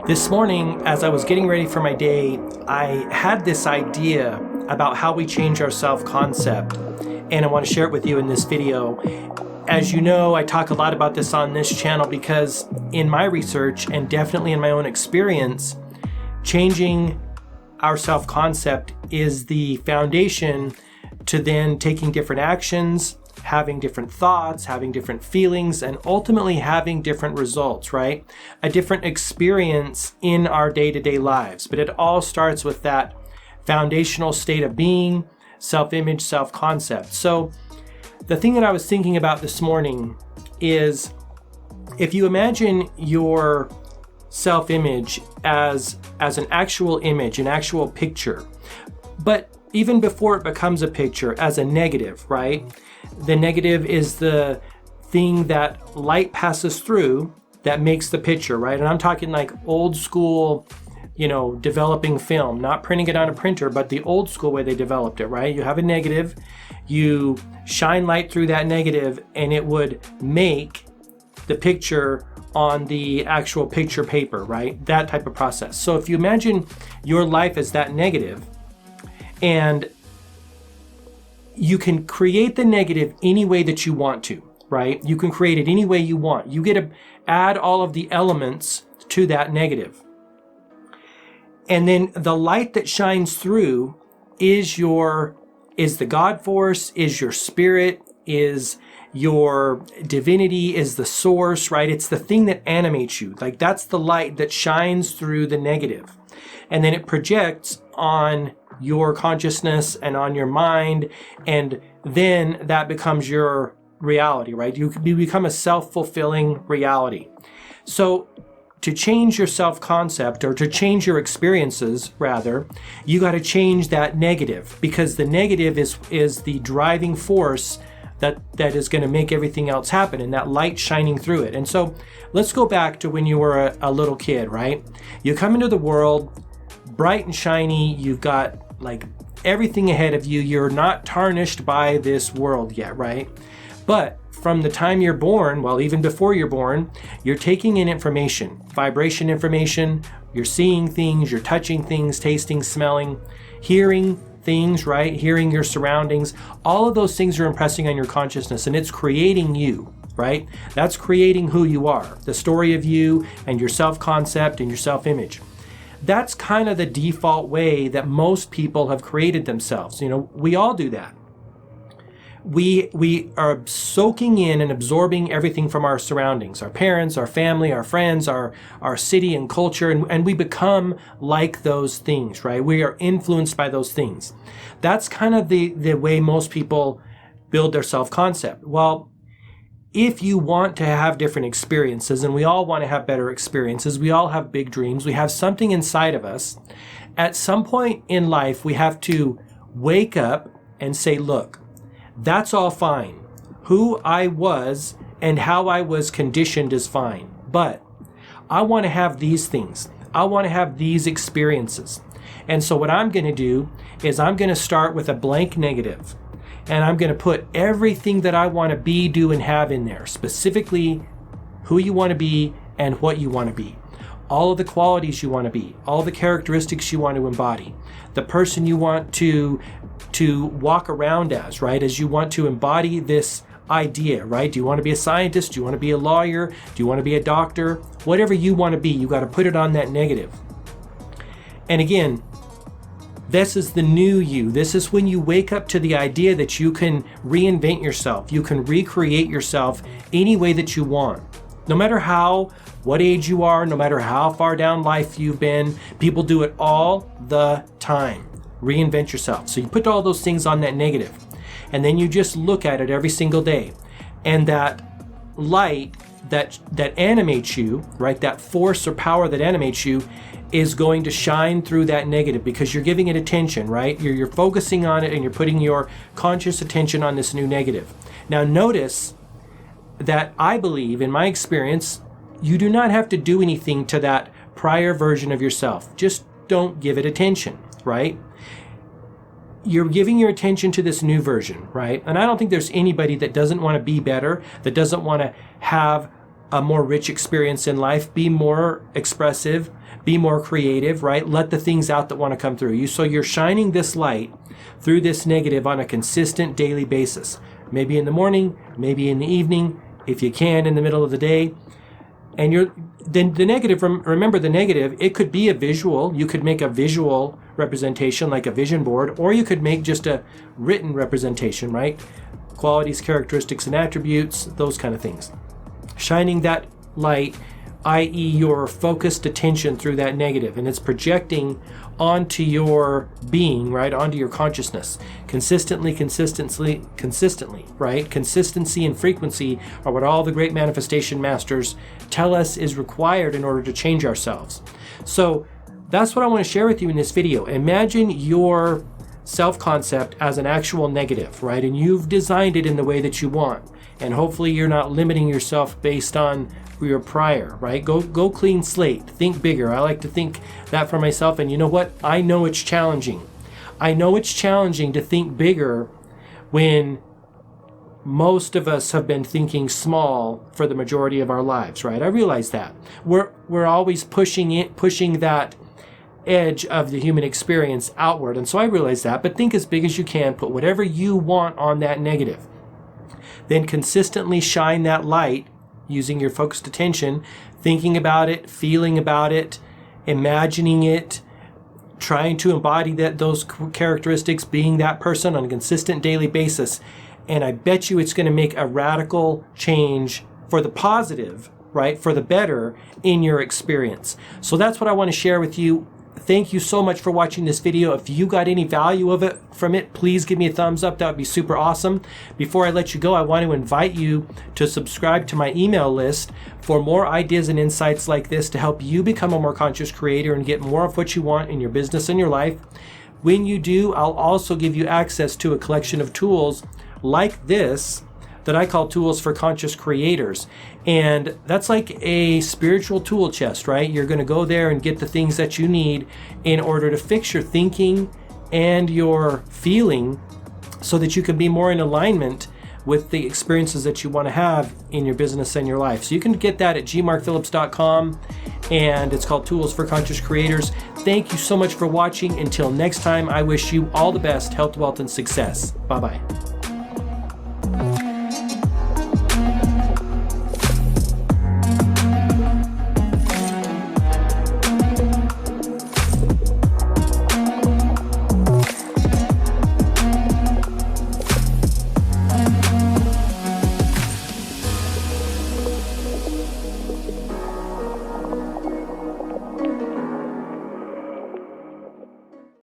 This morning, as I was getting ready for my day, I had this idea about how we change our self-concept, and I want to share it with you in this video. As you know, I talk a lot about this on this channel because in my research and definitely in my own experience, changing our self-concept is the foundation to then taking different actions, having different thoughts, having different feelings, and ultimately having different results, right? A different experience in our day-to-day lives. But it all starts with that foundational state of being, self-image, self-concept. So the thing that I was thinking about this morning is if you imagine your self-image as an actual image, an actual picture, but even before it becomes a picture, as a negative, right? The negative is the thing that light passes through that makes the picture, right? And I'm talking like old school, developing film, not printing it on a printer, but the old school way they developed it, right? You have a negative, you shine light through that negative, and it would make the picture on the actual picture paper, right? That type of process. So if you imagine your life as that negative, and you can create the negative any way that you want to, right? You can create it any way you want. You get to add all of the elements to that negative. And then the light that shines through is the God force, is your spirit, is your divinity, is the source, right? It's the thing that animates you. Like that's the light that shines through the negative. And then it projects on your consciousness and on your mind, and then that becomes your reality, right? You become a self-fulfilling reality. So to change your self-concept, or to change your experiences rather, you got to change that negative, because the negative is the driving force that is going to make everything else happen, and that light shining through it. And so let's go back to when you were a little kid, right? You come into the world bright and shiny, you've got like everything ahead of you, you're not tarnished by this world yet, right? But from the time you're born, well, even before you're born, you're taking in information, vibration information, you're seeing things, you're touching things, tasting, smelling, hearing things, right? Hearing your surroundings. All of those things are impressing on your consciousness, and it's creating you, right? That's creating who you are, the story of you and your self-concept and your self-image. That's kind of the default way that most people have created themselves. We all do that. We are soaking in and absorbing everything from our surroundings, our parents, our family, our friends, our city and culture, and we become like those things, right? We are influenced by those things. That's kind of the way most people build their self-concept. Well, if you want to have different experiences, and we all want to have better experiences, we all have big dreams, we have something inside of us, at some point in life, we have to wake up and say, look, that's all fine. Who I was and how I was conditioned is fine. But I want to have these things. I want to have these experiences. And so what I'm going to do is I'm going to start with a blank negative. And I'm going to put everything that I want to be, do, and have in there. Specifically, who you want to be and what you want to be. All of the qualities you want to be. All the characteristics you want to embody. The person you want to walk around as, right? As you want to embody this idea, right? Do you want to be a scientist? Do you want to be a lawyer? Do you want to be a doctor? Whatever you want to be, you got to put it on that negative. And again, this is the new you. This is when you wake up to the idea that you can reinvent yourself. You can recreate yourself any way that you want. No matter what age you are, no matter how far down life you've been, people do it all the time. Reinvent yourself. So you put all those things on that negative, and then you just look at it every single day. And that light that animates you, right? That force or power that animates you is going to shine through that negative because you're giving it attention, right? You're focusing on it and you're putting your conscious attention on this new negative. Now notice that I believe, in my experience, you do not have to do anything to that prior version of yourself. Just don't give it attention, right? you're giving your attention to this new version, right? And I don't think there's anybody that doesn't want to be better, that doesn't want to have a more rich experience in life, be more expressive, be more creative, right? Let the things out that want to come through you. So you're shining this light through this negative on a consistent daily basis. Maybe in the morning, maybe in the evening, if you can, in the middle of the day. And then the negative, remember the negative, it could be a visual. You could make a visual representation like a vision board, or you could make just a written representation, right? Qualities, characteristics, and attributes, those kind of things. Shining that light, i.e. your focused attention through that negative, and it's projecting onto your being, right? Onto your consciousness. Consistently, right? Consistency and frequency are what all the great manifestation masters tell us is required in order to change ourselves. So that's what I want to share with you in this video. Imagine your self-concept as an actual negative, right? And you've designed it in the way that you want. And hopefully you're not limiting yourself based on your prior, right? Go clean slate. Think bigger. I like to think that for myself. And you know what? I know it's challenging. I know it's challenging to think bigger when most of us have been thinking small for the majority of our lives, right? I realize that. We're always pushing that edge of the human experience outward. And so I realize that. But think as big as you can. Put whatever you want on that negative. Then consistently shine that light using your focused attention, thinking about it, feeling about it, imagining it, trying to embody those characteristics, being that person on a consistent daily basis. And I bet you it's going to make a radical change for the positive, right? For the better in your experience. So that's what I want to share with you. Thank you so much for watching this video. If you got any value from it, please give me a thumbs up. That would be super awesome. Before I let you go, I want to invite you to subscribe to my email list for more ideas and insights like this to help you become a more conscious creator and get more of what you want in your business and your life. When you do, I'll also give you access to a collection of tools like this that I call Tools for Conscious Creators. And that's like a spiritual tool chest, right? You're going to go there and get the things that you need in order to fix your thinking and your feeling so that you can be more in alignment with the experiences that you want to have in your business and your life. So you can get that at gmarkphillips.com, and it's called Tools for Conscious Creators. Thank you so much for watching. Until next time, I wish you all the best, health, wealth, and success. Bye-bye.